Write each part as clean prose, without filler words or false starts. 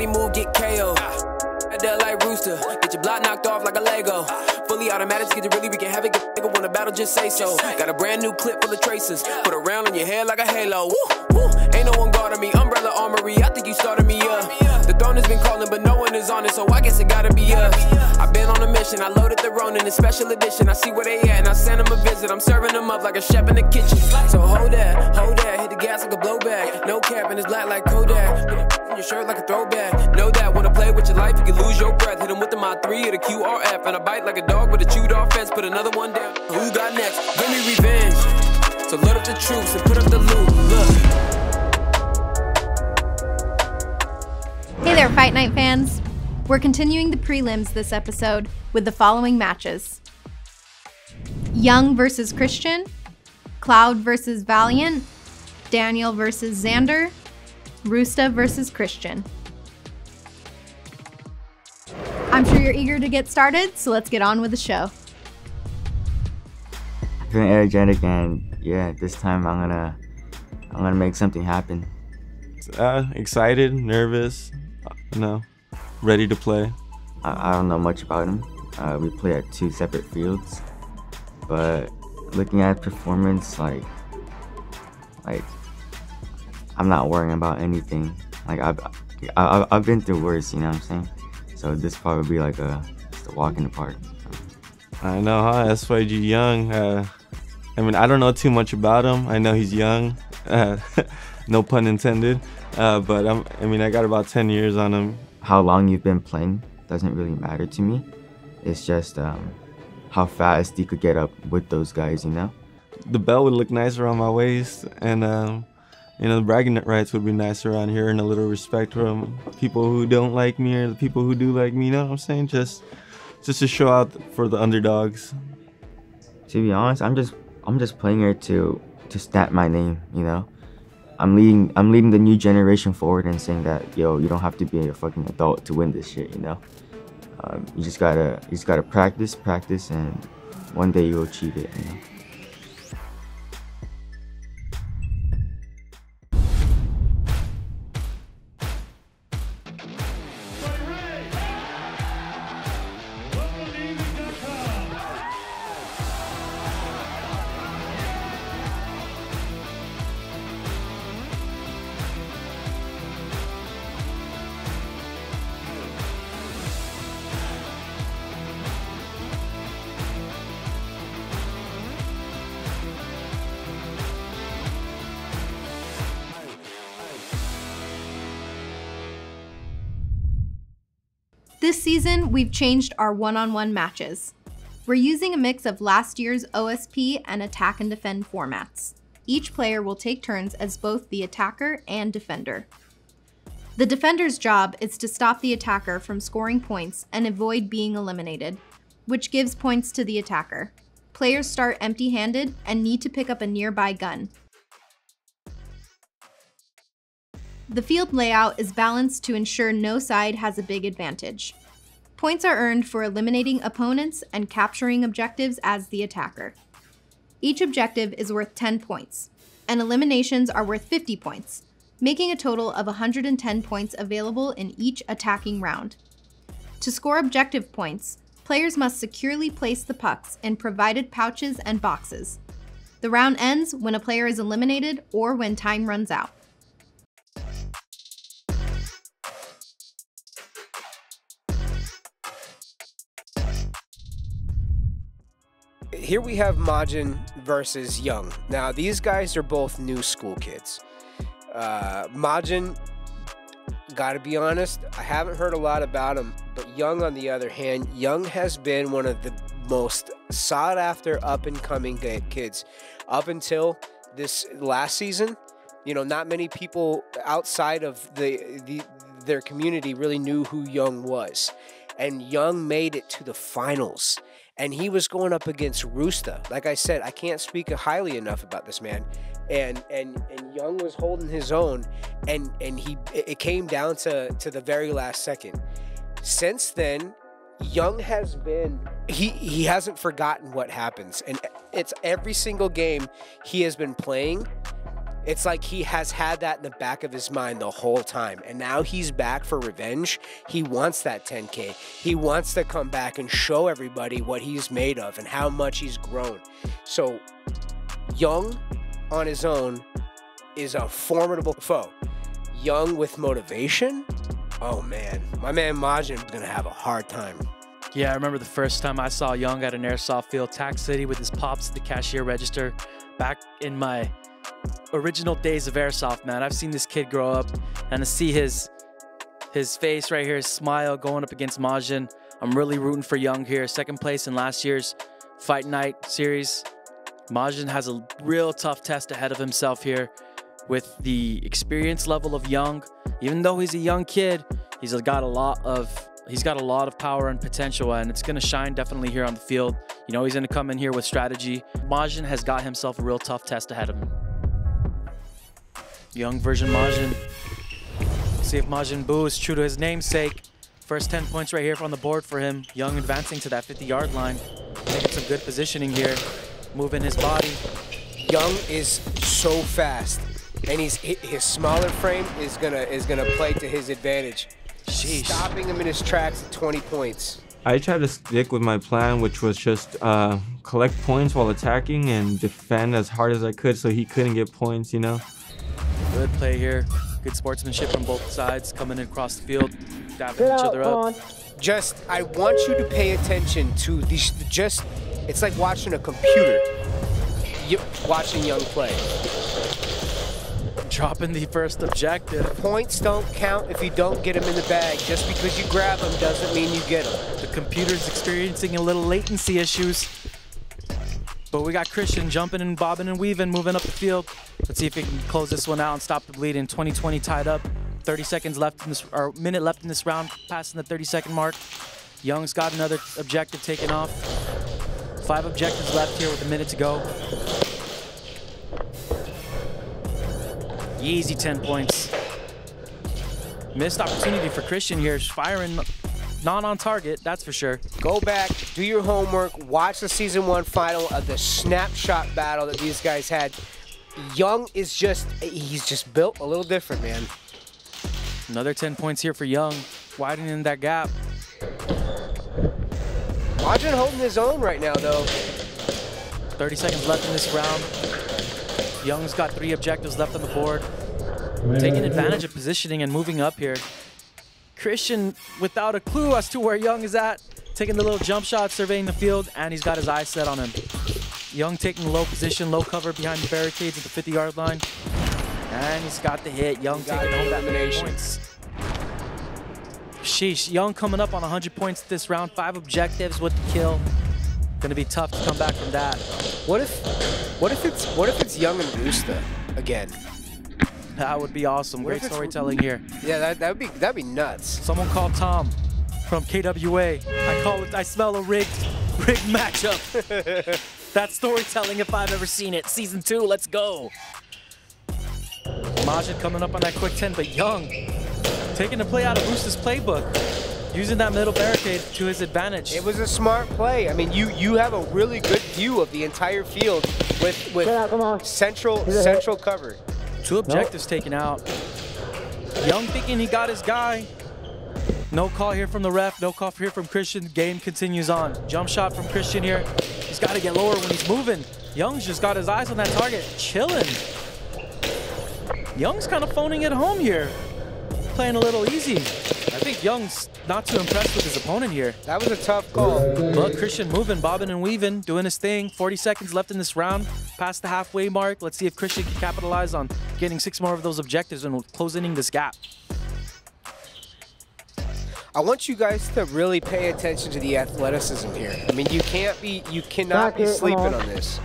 any move, get KO'd. That like Rooster, get your block knocked off like a Lego. Fully automatics, get it really, we can have it. Get nigga want a battle, just say so. Got a brand new clip full of traces. Put a round on your head like a halo. Woo, woo. Ain't no one guarding me. Umbrella armory, I think you started me up. The throne has been calling, but no one is on it, so I guess it gotta be us. I've been on a mission, I loaded the Ronin in special edition. I see where they at, and I send them a visit. I'm serving them up like a chef in the kitchen. So hold that, hit the gas like a blowback. No cap, and it's black like Kodak. Put your shirt like a throwback. Know that, wanna play with your life, you can lose your breath. Hit them with the Mod 3 or the QRF, and I bite like a dog with a chewed off fence. Put another one down. Who got next? Give me revenge. So load up the troops and put up the loot. Look. Hey there, Fight Night fans. We're continuing the prelims this episode with the following matches: Young versus Christian, Cloud versus Valiant, Daniel versus Xander, Roosta versus Christian. I'm sure you're eager to get started, so let's get on with the show. Feeling energetic, and yeah, this time I'm gonna make something happen. Excited, nervous, ready to play. I don't know much about him. We play at 2 separate fields, but looking at performance, like I'm not worrying about anything. Like I've been through worse, you know what I'm saying? So this probably be like just a walk in the park. I know, huh? SYG Young. I don't know too much about him. I know he's young, no pun intended. But I got about 10 years on him. How long you've been playing doesn't really matter to me. It's just how fast you could get up with those guys, you know? The belt would look nice around my waist, and the bragging rights would be nice around here, and a little respect from people who don't like me or the people who do like me, you know what I'm saying? Just to show out for the underdogs. To be honest, I'm just playing here to stamp my name, you know? I'm leading the new generation forward and saying that, yo, you don't have to be a fucking adult to win this shit, you know? You just gotta practice, and one day you'll achieve it, you know? This season, we've changed our one-on-one matches. We're using a mix of last year's OSP and attack and defend formats. Each player will take turns as both the attacker and defender. The defender's job is to stop the attacker from scoring points and avoid being eliminated, which gives points to the attacker. Players start empty-handed and need to pick up a nearby gun. The field layout is balanced to ensure no side has a big advantage. Points are earned for eliminating opponents and capturing objectives as the attacker. Each objective is worth 10 points, and eliminations are worth 50 points, making a total of 110 points available in each attacking round. To score objective points, players must securely place the pucks in provided pouches and boxes. The round ends when a player is eliminated or when time runs out. Here we have Majin versus Young. Now, these guys are both new school kids. Majin, gotta be honest, I haven't heard a lot about him, but Young, on the other hand, Young has been one of the most sought-after up-and-coming kids. Up until this last season, you know, not many people outside of their community really knew who Young was. And Young made it to the finals. And he was going up against Roosta. Like I said, I can't speak highly enough about this man. And Young was holding his own, and it came down to the very last second. Since then, Young has been, he hasn't forgotten what happens. And it's every single game he has been playing. It's like he has had that in the back of his mind the whole time. And now he's back for revenge. He wants that 10K. He wants to come back and show everybody what he's made of and how much he's grown. So Young on his own is a formidable foe. Young with motivation, oh man, my man Majin's gonna have a hard time. Yeah, I remember the first time I saw Young at an airsoft field, Tax City, with his pops at the cashier register. Back in my original days of airsoft, man, I've seen this kid grow up, and to see his face right here, his smile going up against Majin. I'm really rooting for Young here. Second place in last year's Fight Night series. Majin has a real tough test ahead of himself here with the experience level of Young. Even though he's a young kid, he's got a lot of power and potential, and it's gonna shine definitely here on the field. You know, he's gonna come in here with strategy. Majin has got himself a real tough test ahead of him. Young version Majin. See if Majin Buu is true to his namesake. First 10 points right here from the board for him. Young advancing to that 50-yard line. Making some good positioning here. Moving his body. Young is so fast, and his smaller frame is gonna play to his advantage. Sheesh. Stopping him in his tracks at 20 points. I tried to stick with my plan, which was just collect points while attacking and defend as hard as I could so he couldn't get points, you know? Good play here. Good sportsmanship from both sides. Coming in across the field, dapping each other up. I want you to pay attention to these. It's like watching a computer. Watching Young play. Dropping the first objective. Points don't count if you don't get them in the bag. Just because you grab them doesn't mean you get them. The computer's experiencing a little latency issues. But we got Christian jumping and bobbing and weaving, moving up the field. Let's see if he can close this one out and stop the bleeding. 20-20 tied up. 30 seconds left in this, or minute left in this round, passing the 30-second mark. Young's got another objective taken off. 5 objectives left here with a minute to go. Easy 10 points. Missed opportunity for Christian here. Firing not on target, that's for sure. Go back, do your homework, watch the season 1 final of the snapshot battle that these guys had. Young is he's just built a little different, man. Another 10 points here for Young, widening that gap. Majin holding his own right now, though. 30 seconds left in this round. Young's got 3 objectives left on the board. Taking advantage of positioning and moving up here. Christian without a clue as to where Young is at. Taking the little jump shot, surveying the field, and he's got his eyes set on him. Young taking low position, low cover behind the barricades at the 50-yard line. And he's got the hit. Young taking home that elimination. Points. Sheesh, Young coming up on 100 points this round. 5 objectives with the kill. Gonna be tough to come back from that. What if it's Young and Roosta again? That would be awesome. Great storytelling here. Yeah, that'd be nuts. Someone called Tom from KWA. I smell a rigged matchup. That's storytelling if I've ever seen it. Season 2, let's go. Majin coming up on that quick 10, but Young taking the play out of Roosta's playbook, using that middle barricade to his advantage. It was a smart play. I mean, you have a really good view of the entire field with central cover. 2 objectives taken out. Young thinking he got his guy. No call here from the ref, no call here from Christian. Game continues on. Jump shot from Christian here. He's got to get lower when he's moving. Young's just got his eyes on that target, chilling. Young's kind of phoning it home here. Playing a little easy. I think Young's not too impressed with his opponent here. That was a tough call. But Christian moving, bobbing and weaving, doing his thing. 40 seconds left in this round, past the halfway mark. Let's see if Christian can capitalize on getting 6 more of those objectives and closing this gap. I want you guys to really pay attention to the athleticism here. I mean, you cannot be sleeping on this.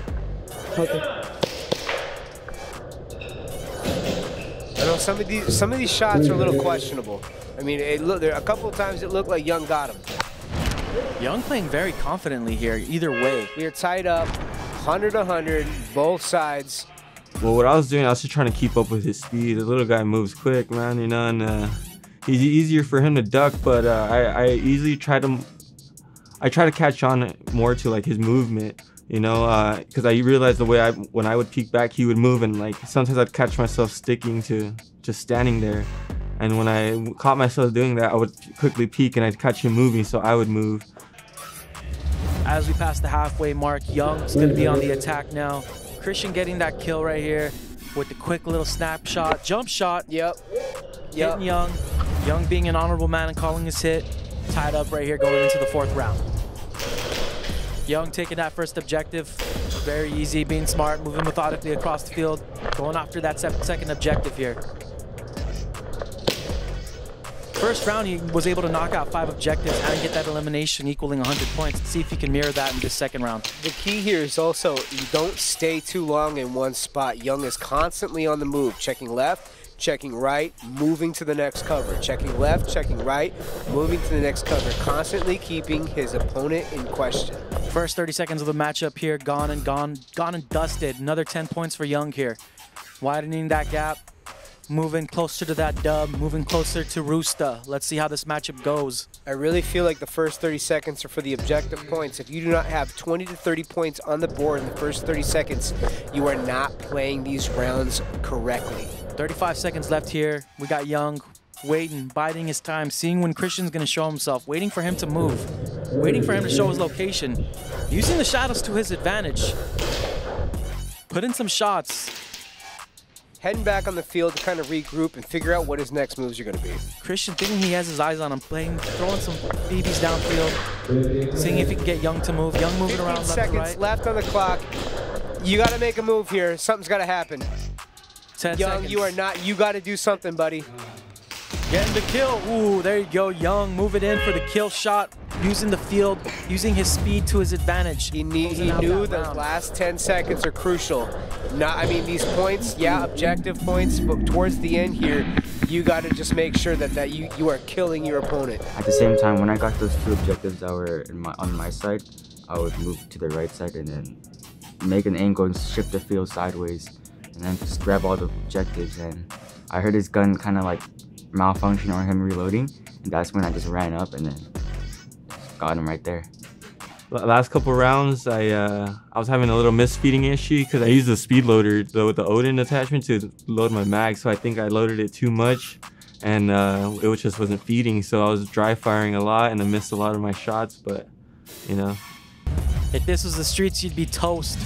I know some of these shots are a little questionable. I mean, a couple of times it looked like Young got him. Young playing very confidently here, either way. We are tied up, 100-100, both sides. Well, what I was doing, I was just trying to keep up with his speed. The little guy moves quick, man, you know, and he's easier for him to duck, but I try to catch on more to like his movement. You know, because I realized the way when I would peek back, he would move, and like sometimes I'd catch myself sticking to just standing there. And when I caught myself doing that, I would quickly peek and I'd catch him moving, so I would move. As we pass the halfway mark, Young's going to be on the attack now. Christian getting that kill right here with the quick little snapshot, jump shot. Yep. Hitting Young. Young being an honorable man and calling his hit. Tied up right here going into the 4th round. Young taking that first objective. Very easy, being smart, moving methodically across the field, going after that second objective here. First round, he was able to knock out 5 objectives and get that elimination equaling 100 points. Let's see if he can mirror that in this second round. The key here is also you don't stay too long in one spot. Young is constantly on the move, checking left, checking right, moving to the next cover, checking left, checking right, moving to the next cover, constantly keeping his opponent in question. First 30 seconds of the matchup here, gone and dusted. Another 10 points for Young here. Widening that gap. Moving closer to that dub, moving closer to Roosta. Let's see how this matchup goes. I really feel like the first 30 seconds are for the objective points. If you do not have 20 to 30 points on the board in the first 30 seconds, you are not playing these rounds correctly. 35 seconds left here. We got Young waiting, biding his time, seeing when Christian's going to show himself, waiting for him to move, waiting for him to show his location, using the shadows to his advantage. Put in some shots. Heading back on the field to kind of regroup and figure out what his next moves are going to be. Christian thinking he has his eyes on him, throwing some BBs downfield, seeing if he can get Young to move. Young moving around left to right. 15 seconds left on the clock. You got to make a move here. Something's got to happen. 10 Young, seconds. you are not. You got to do something, buddy. Getting the kill. Ooh, there you go. Young moving in for the kill shot, using the field, using his speed to his advantage. He knew those last 10 seconds are crucial. I mean, these points, yeah, objective points, but towards the end here, you got to just make sure that you are killing your opponent. At the same time, when I got those 2 objectives that were on my side, I would move to the right side and then make an angle and shift the field sideways, and then just grab all the objectives. And I heard his gun kind of like malfunction or him reloading, and that's when I just ran up and then just got him right there. Last couple rounds, I was having a little misfeeding issue because I used the speed loader with the Odin attachment to load my mag, so I think I loaded it too much, and it just wasn't feeding, so I was dry firing a lot and I missed a lot of my shots. But you know, if this was the streets, you'd be toast.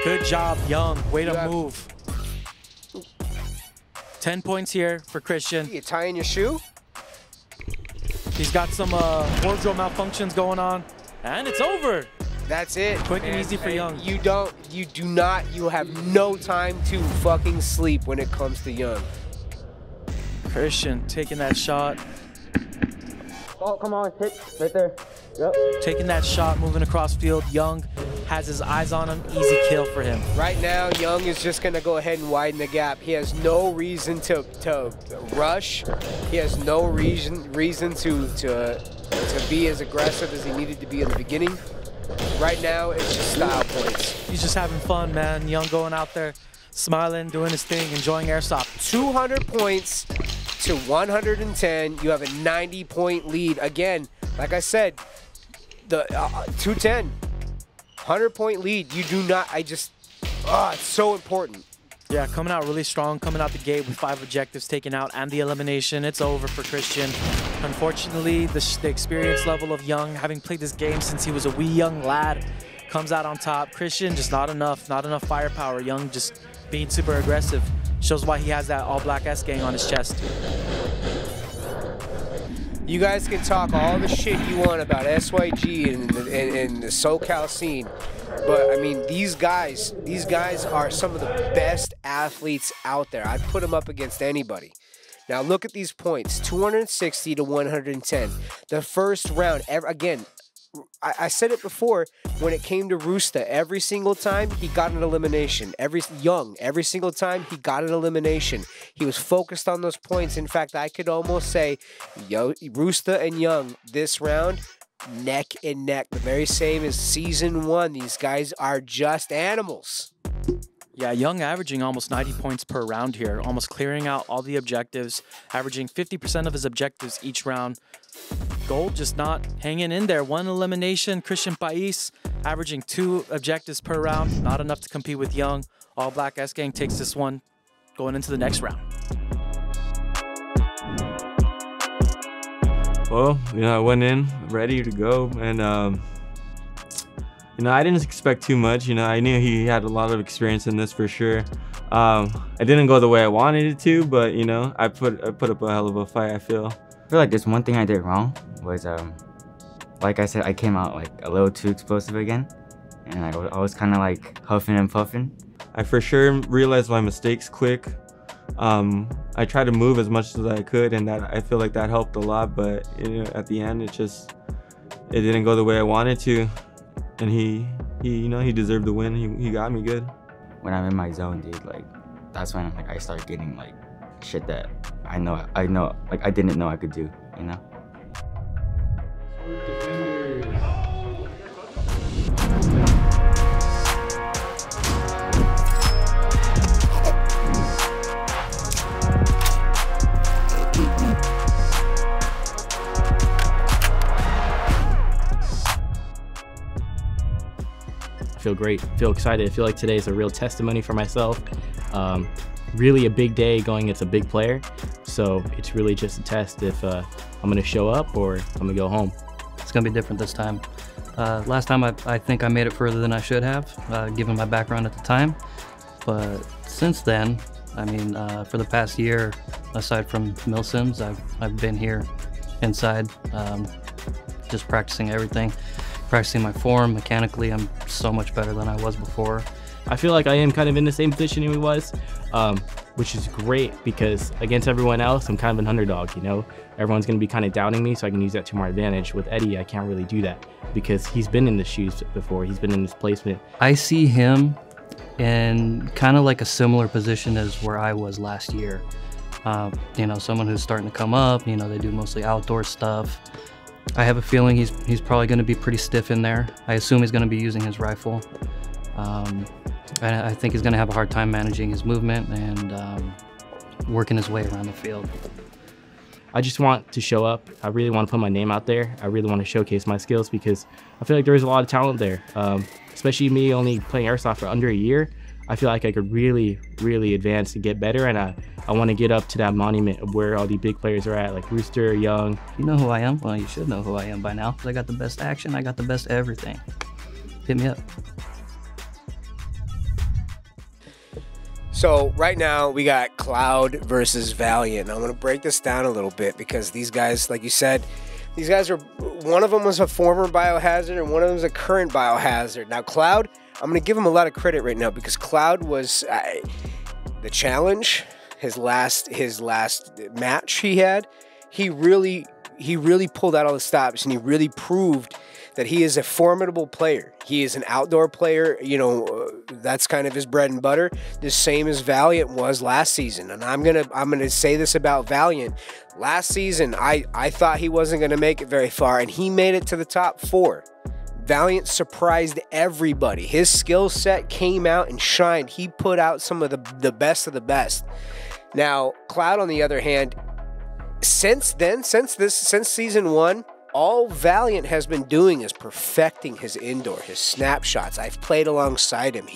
Good job, Young. Way to move. 10 points here for Christian. You tying your shoe? He's got some wardrobe malfunctions going on. And it's over. That's it. Quick and easy for Young. You have no time to fucking sleep when it comes to Young. Christian taking that shot. Oh, come on, hit right there. Yep. Taking that shot, moving across field. Young has his eyes on him. Easy kill for him. Right now, Young is just going to go ahead and widen the gap. He has no reason to rush. He has no reason to be as aggressive as he needed to be in the beginning. Right now, it's just style points. He's just having fun, man. Young going out there, smiling, doing his thing, enjoying Airsoft. 200 points to 110. You have a 90-point lead. Again, like I said, the 210, 100-point lead. You do not, it's so important. Yeah, coming out really strong, coming out the gate with 5 objectives taken out and the elimination. It's over for Christian. Unfortunately, the experience level of Young, having played this game since he was a wee young lad, comes out on top. Christian, just not enough firepower. Young just being super aggressive. Shows why he has that all-black S-gang on his chest. You guys can talk all the shit you want about SYG and the SoCal scene, but I mean, these guys are some of the best athletes out there. I'd put them up against anybody. Now look at these points, 260 to 110. The first round, again, I said it before, when it came to Roosta, every single time he got an elimination. Every single time he got an elimination. He was focused on those points. In fact, I could almost say, Roosta and Young, this round, neck and neck. The very same as season 1. These guys are just animals. Yeah, Young averaging almost 90 points per round here, almost clearing out all the objectives, averaging 50% of his objectives each round. Gold just not hanging in there. 1 elimination. Christian Pais averaging 2 objectives per round. Not enough to compete with Young. All Black S-Gang takes this one going into the next round. Well, I went in ready to go, and I didn't expect too much. I knew he had a lot of experience in this for sure. It didn't go the way I wanted it to, but I put up a hell of a fight, I feel. I feel like there's one thing I did wrong was, like I said, I came out like a little too explosive again, and I was kind of like huffing and puffing. I for sure realized my mistakes quick. I tried to move as much as I could, and I feel like that helped a lot. But at the end, it didn't go the way I wanted to, and he deserved the win. He got me good. When I'm in my zone, dude, like that's when I start getting like shit that I know, like I didn't know I could do, I feel great, feel excited. I feel like today is a real testimony for myself. Really a big day going against a big player. So it's really just a test if I'm gonna show up or I'm gonna go home. It's gonna be different this time. Last time I think I made it further than I should have, given my background at the time. But since then, I mean, for the past year, aside from Milsons, I've been here inside, just practicing everything. Practicing my form mechanically. I'm so much better than I was before. I feel like I am kind of in the same position he was, which is great because against everyone else, I'm kind of an underdog, Everyone's going to be kind of doubting me, so I can use that to my advantage. With Eddie, I can't really do that because he's been in the shoes before. He's been in this placement. I see him in kind of like a similar position as where I was last year. Someone who's starting to come up, they do mostly outdoor stuff. I have a feeling he's probably going to be pretty stiff in there. I assume he's going to be using his rifle. And I think he's going to have a hard time managing his movement and working his way around the field. I just want to show up. I really want to put my name out there. I really want to showcase my skills because I feel like there is a lot of talent there. Especially me only playing Airsoft for under a year. I feel like I could really, really advance and get better, and I want to get up to that monument of where all the big players are at, like Rooster, Young. You know who I am? Well, you should know who I am by now. I got the best action, I got the best everything. Hit me up. So right now we got Cloud versus Valiant. I'm going to break this down a little bit because these guys, like you said, these guys are, one of them was a former biohazard and one of them is a current biohazard. Now Cloud, I'm going to give him a lot of credit right now because Cloud was the challenge, his last match he had. He really pulled out all the stops and he really proved that he is a formidable player. He is an outdoor player, that's kind of his bread and butter, the same as Valiant was last season. And I'm gonna say this about Valiant. Last season, I thought he wasn't gonna make it very far, and he made it to the top 4. Valiant surprised everybody. His skill set came out and shined. He put out some of the best of the best. Now, Cloud, on the other hand, since season 1, all Valiant has been doing is perfecting his indoor, his snapshots. I've played alongside him.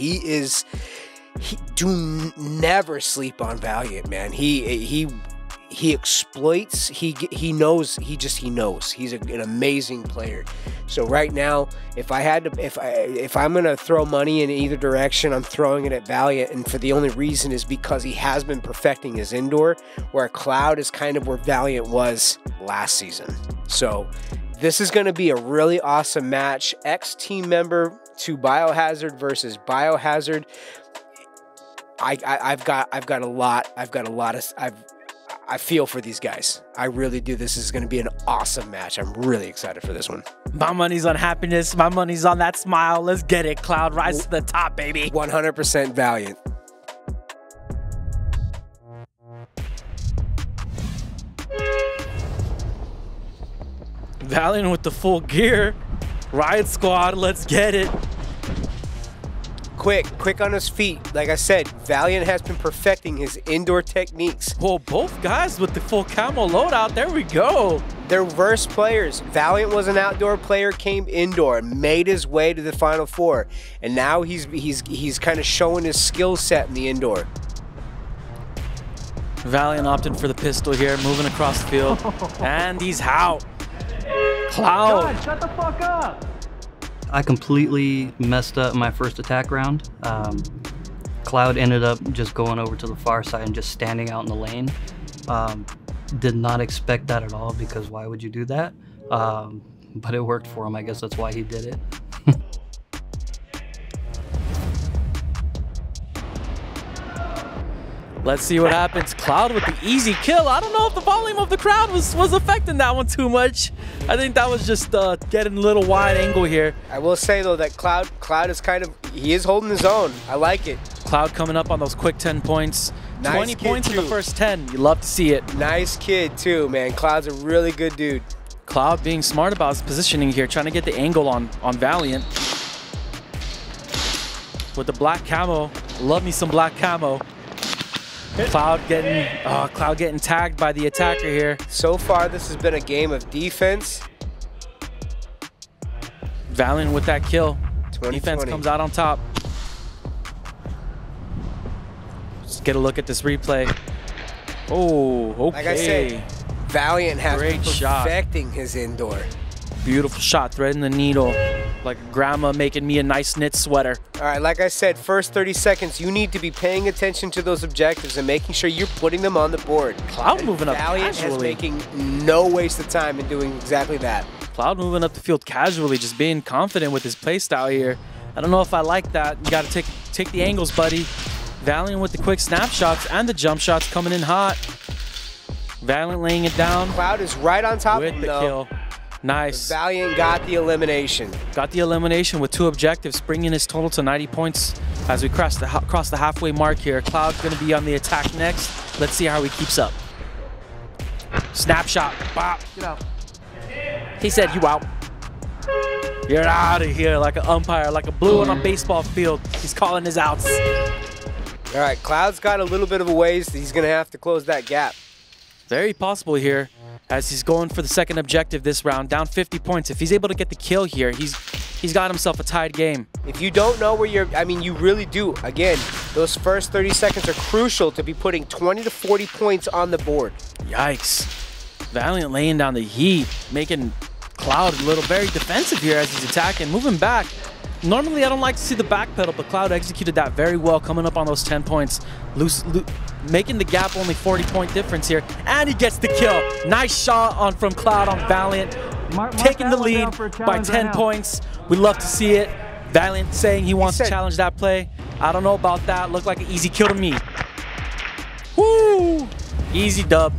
Do never sleep on Valiant, man. He exploits. He knows. He knows. He's an amazing player. So right now, if I'm gonna throw money in either direction, I'm throwing it at Valiant, and for the only reason is because he has been perfecting his indoor, where Cloud is kind of where Valiant was last season. So this is going to be a really awesome match. Ex-team member to Biohazard versus Biohazard. I feel for these guys. I really do. This is going to be an awesome match. I'm really excited for this one. My money's on happiness. My money's on that smile. Let's get it, Cloud. Rise to the top, baby. 100% Valiant. Valiant with the full gear. Riot Squad, let's get it. quick on his feet. Like I said, Valiant has been perfecting his indoor techniques. Well, both guys with the full camo loadout. There we go. They're reverse players. Valiant was an outdoor player, came indoor, made his way to the Final Four, and now he's kind of showing his skill set in the indoor. Valiant opted for the pistol here, moving across the field, and he's out. Cloud. God, shut the fuck up. I completely messed up my first attack round. Cloud ended up just going over to the far side and just standing out in the lane. Did not expect that at all, because why would you do that? But it worked for him. I guess that's why he did it. Let's see what happens. Cloud with the easy kill. I don't know if the volume of the crowd was affecting that one too much. I think that was just getting a little wide angle here. I will say though that Cloud is he is holding his own. I like it. Cloud coming up on those quick 10 points. Nice 20 points too. in the first 10. You love to see it. Nice kid too, man. Cloud's a really good dude. Cloud being smart about his positioning here, trying to get the angle on Valiant. With the black camo. Love me some black camo. Cloud getting tagged by the attacker here. So far, this has been a game of defense. Valiant with that kill. 20, Defense 20. comes out on top. Let's get a look at this replay. Oh, okay. Like I said, Valiant has been Great shot. perfecting his indoor. Beautiful shot, threading the needle. Like grandma making me a nice knit sweater. All right, like I said, first 30 seconds, you need to be paying attention to those objectives and making sure you're putting them on the board. Cloud moving up Valiant is casually. making no waste of time in doing exactly that. Cloud moving up the field casually, just being confident with his play style here. I don't know if I like that. You got to take the angles, buddy. Valiant with the quick snapshots and the jump shots coming in hot. Valiant laying it down. Cloud is right on top with of him, the though. kill. Nice. Valiant got the elimination. Got the elimination with 2 objectives, bringing his total to 90 points as we cross the halfway mark here. Cloud's going to be on the attack next. Let's see how he keeps up. Snapshot. Bop. Get out. He said, you out. You're out of here like an umpire, like a blue one on a baseball field. He's calling his outs. All right, Cloud's got a little bit of a ways. He's going to have to close that gap. Very possible here as he's going for the second objective this round, down 50 points. If he's able to get the kill here, he's got himself a tied game. If you don't know where you really do. Again, those first 30 seconds are crucial to be putting 20 to 40 points on the board. Yikes. Valiant laying down the heat, making Cloud a little very defensive here as he's attacking, moving back. Normally, I don't like to see the back pedal, but Cloud executed that very well, coming up on those 10 points, making the gap only 40-point difference here, and he gets the kill. Nice shot from Cloud on Valiant, taking the lead by 10 points. We love to see it. Valiant saying he wants to challenge that play. I don't know about that. Looked like an easy kill to me. Woo! Easy dub.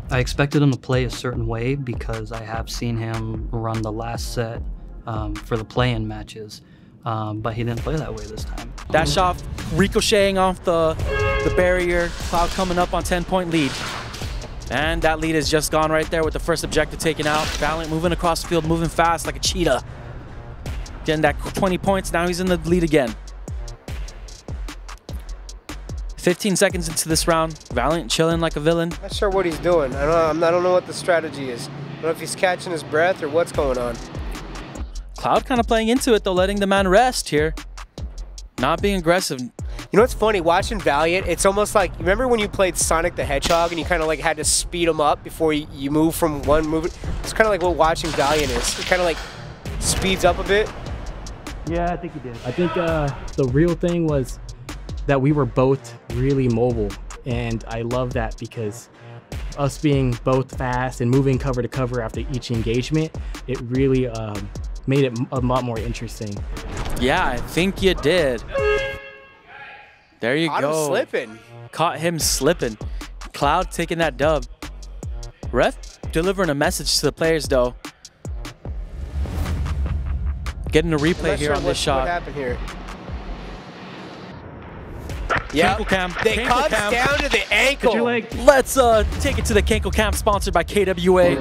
I expected him to play a certain way because I have seen him run the last set for the play-in matches. But he didn't play that way this time. That shot ricocheting off the barrier. Cloud coming up on 10-point lead. And that lead is just gone right there with the first objective taken out. Valiant moving across the field, moving fast like a cheetah. Getting that 20 points, now he's in the lead again. 15 seconds into this round, Valiant chilling like a villain. Not sure what he's doing. I don't know what the strategy is. I don't know if he's catching his breath or what's going on. Cloud kind of playing into it though, letting the man rest here. Not being aggressive. You know what's funny? Watching Valiant, it's almost like, remember when you played Sonic the Hedgehog and you kind of like had to speed him up before you move from one move? It's kind of like what watching Valiant is. It kind of like speeds up a bit. Yeah, I think he did. I think the real thing was that we were both really mobile, and I love that because us being both fast and moving cover to cover after each engagement, it really made it a lot more interesting. Yeah, I think you did. There you Caught go. him slipping. Caught him slipping. Cloud taking that dub. Ref delivering a message to the players though. Getting a replay here on this shot. What happened here? Yeah, Cankle cam. They Cankle comes cam. down to the ankle. Let's take it to the Cankle cam, sponsored by KWA.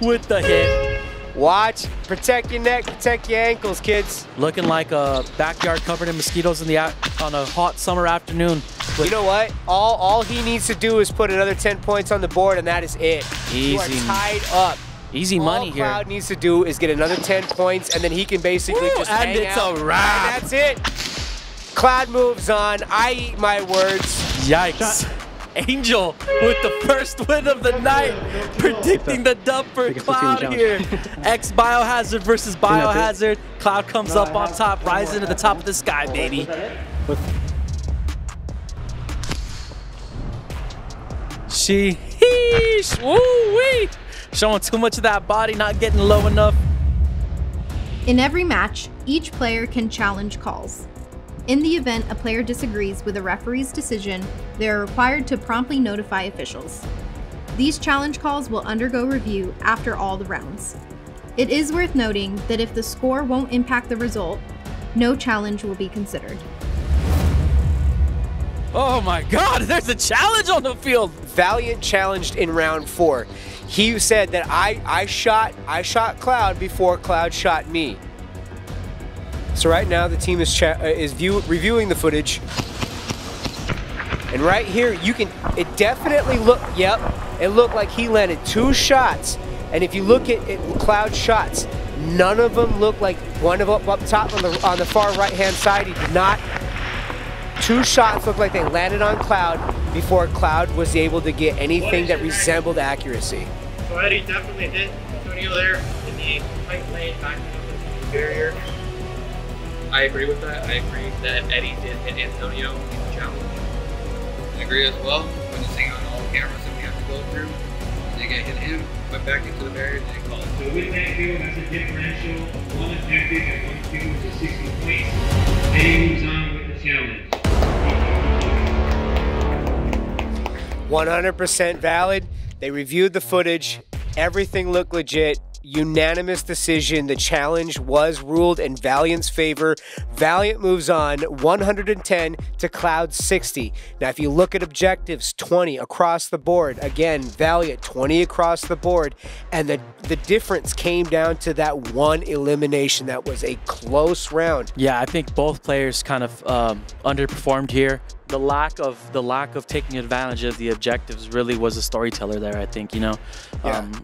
With the hit. Watch, protect your neck, protect your ankles, kids. Looking like a backyard covered in mosquitoes on a hot summer afternoon. You know what? All he needs to do is put another 10 points on the board, and that is it. Easy. You are tied up. Easy money here. All Cloud needs to do is get another 10 points, and then he can basically just hang and it's out. a wrap. And that's it. Cloud moves on. I eat my words. Yikes. Angel with the first win of the night, predicting the dub for Cloud here. X Biohazard versus Biohazard. Cloud comes up on top, rising to the top of the sky, baby. Sheesh, woo-wee. Showing too much of that body, not getting low enough. In every match, each player can challenge calls. In the event a player disagrees with a referee's decision, they are required to promptly notify officials. These challenge calls will undergo review after all the rounds. It is worth noting that if the score won't impact the result, no challenge will be considered. Oh my God, there's a challenge on the field. Valiant challenged in round 4. He said that I shot Cloud before Cloud shot me. So right now the team is reviewing the footage, and right here it definitely it looked like he landed 2 shots. And if you look at Cloud's shots, none of them look like one of up top on the far right hand side. He did not. 2 shots looked like they landed on Cloud before Cloud was able to get anything that resembled accuracy. So Eddie definitely hit Antonio there in the right lane, backing up the barrier. I agree with that. I agree that Eddie did hit Antonio in the challenge. I agree as well. Witnessing on all cameras that we have to go through. When they get hit him, went back into the barrier, they call it. So with that field, that's a differential of 1 objective and 1 field, which is 60 points. Eddie moves on with the challenge. 100% valid. They reviewed the footage. Everything looked legit. Unanimous decision. The challenge was ruled in Valiant's favor. Valiant moves on 110 to Cloud 60. Now, if you look at objectives, 20 across the board. Again, Valiant 20 across the board. And the difference came down to that 1 elimination. That was a close round. Yeah, I think both players kind of underperformed here. The lack of taking advantage of the objectives really was a storyteller there, I think, you know.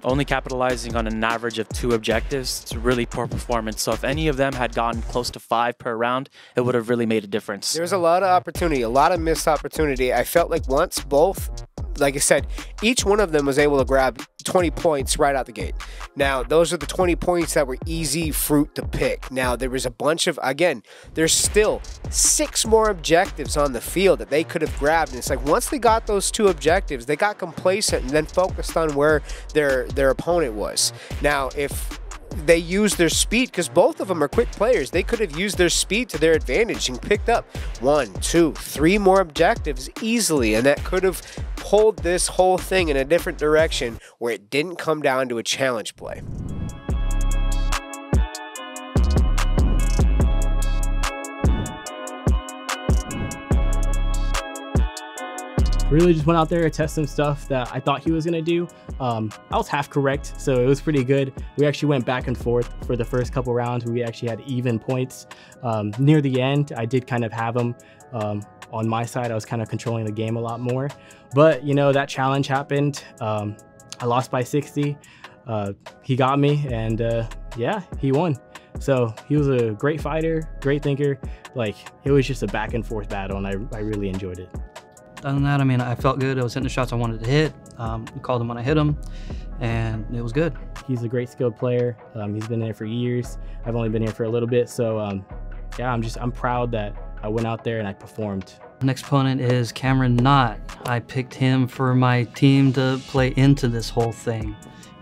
Only capitalizing on an average of 2 objectives, it's a really poor performance. So if any of them had gotten close to 5 per round, it would have really made a difference. There's a lot of opportunity, a lot of missed opportunity. I felt like once both, like I said, each one of them was able to grab 20 points right out the gate. Now, those are the 20 points that were easy fruit to pick. Now, there was a bunch of, again, there's still 6 more objectives on the field that they could have grabbed. And it's like once they got those 2 objectives, they got complacent and then focused on where their opponent was. Now, if they used their speed, because both of them are quick players, they could have used their speed to their advantage and picked up 1, 2, 3 more objectives easily, and that could have pulled this whole thing in a different direction where it didn't come down to a challenge play. Really just went out there to test some stuff that I thought he was gonna do. I was half correct, so it was pretty good. We actually went back and forth for the first couple rounds. We actually had even points. Near the end, I did kind of have him on my side. I was kind of controlling the game a lot more. But, you know, that challenge happened. I lost by 60. He got me, and yeah, he won. So he was a great fighter, great thinker. Like, it was just a back and forth battle, and I really enjoyed it. Other than that, I mean, I felt good. I was hitting the shots I wanted to hit. Called him when I hit him, and it was good. He's a great skilled player. He's been there for years. I've only been here for a little bit, so yeah, I'm proud that I went out there and I performed. Next opponent is Cameron Knott. I picked him for my team to play into this whole thing,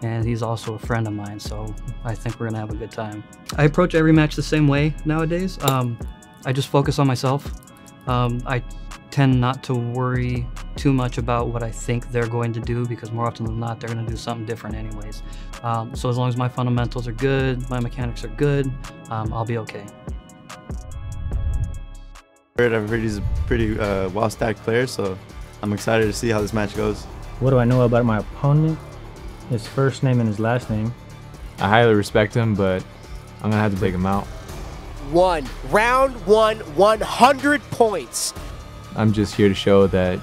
and he's also a friend of mine, so I think we're gonna have a good time. I approach every match the same way nowadays. I just focus on myself. I tend not to worry too much about what I think they're going to do, because more often than not, they're going to do something different anyways. So as long as my fundamentals are good, my mechanics are good, I'll be okay. I've heard he's a pretty well-stacked player, so I'm excited to see how this match goes. What do I know about my opponent? His first name and his last name. I highly respect him, but I'm gonna have to take him out. Round one, 100 points. I'm just here to show that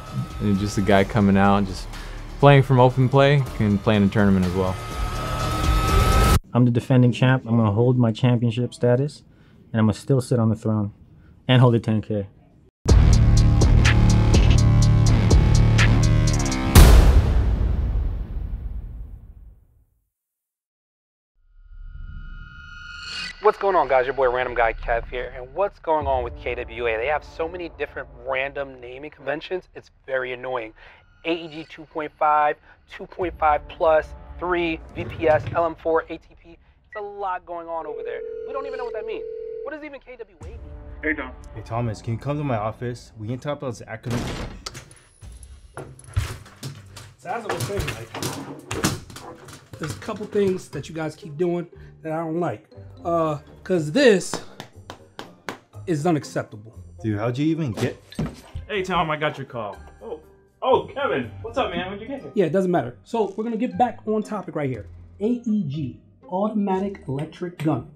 just a guy coming out and just playing from open play can play in a tournament as well. I'm the defending champ. I'm gonna hold my championship status, and I'm gonna still sit on the throne and hold the 10K. What's going on, guys? Your boy Random Guy Kev here, and what's going on with KWA? They have so many different random naming conventions, it's very annoying. AEG 2.5, 2.5 plus, 3, VPS, LM4, ATP. It's a lot going on over there. We don't even know what that means. What does even KWA mean? Hey, Tom. Hey, Thomas, can you come to my office? We can talk about this acronym. So as I was saying, there's a couple things that you guys keep doing that I don't like. Cause this is unacceptable. Dude, how'd you even get? Hey Tom, I got your call. Oh, Kevin, what's up, man? When'd you get here? Yeah, it doesn't matter. So we're gonna get back on topic right here. AEG, automatic electric gun.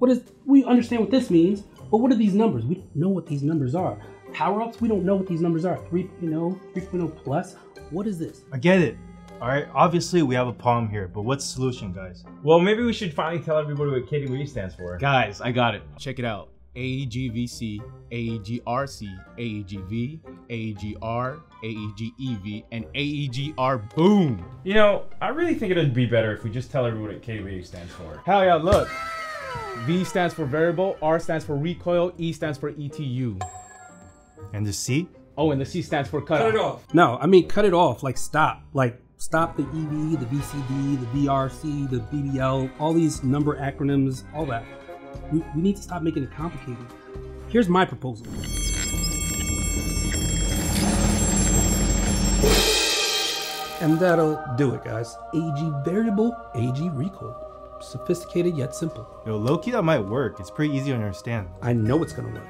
We understand what this means, but what are these numbers? We don't know what these numbers are. Power-ups, we don't know what these numbers are. 3.0, 3.0 plus. What is this? I get it. Alright, obviously we have a problem here, but what's the solution, guys? Well, maybe we should finally tell everybody what KWE stands for. Guys, I got it. Check it out. AEGVC, AEGRC, AEGV, AEGR, AEGEV, and AEGR boom! You know, I really think it would be better if we just tell everybody what KWE stands for. Hell yeah, look. V stands for variable, R stands for recoil, E stands for ETU. And the C? Oh, and the C stands for cut off. No, I mean cut it off. Like stop. Like stop the EV, the VCD, the VRC, the BBL, all these number acronyms, all that. We need to stop making it complicated. Here's my proposal. And that'll do it, guys. AEG variable, AEG recoil. Sophisticated yet simple. Yo, low-key that might work. It's pretty easy to understand. I know it's gonna work.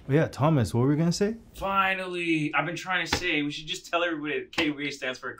Yeah, Thomas, what were we gonna say? Finally! I've been trying to say we should just tell everybody that KWE stands for